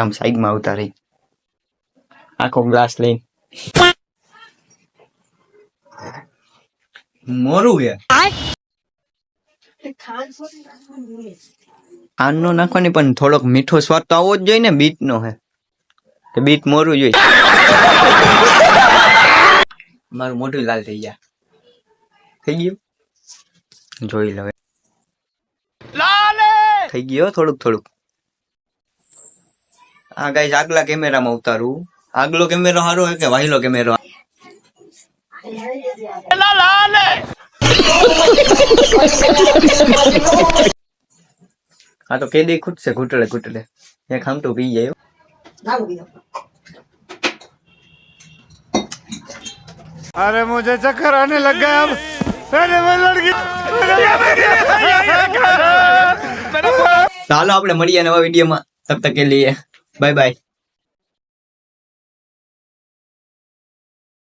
આમ સાઈડમાં આવતા રહી આખો ગ્લાસ લઈને મોરું છે આનો નાખવાની પણ થોડોક મીઠો સ્વાદ તો આવવો જ જોઈએ ને બીટ નો હે કે બીટ મોરું જોઈએ મારું મોઢું લાલ થઈ ગયા થઈ ગયું જોઈ લો થઈ ગયો થોડુંક આ ગાઈસ આગલા કેમેરામાં ઉતારું આગલો કેમેરો સારો હે કે વાહિલો કેમેરો हाँ तो कह दे खुद से घुटले एक हम तो पी जाए अरे मुझे चक्कर आने लग गया अब अरे मैं लड़की ચાલો આપણે મળીએ નવા વિડીયોમાં તબ તક કે લીએ બાય બાય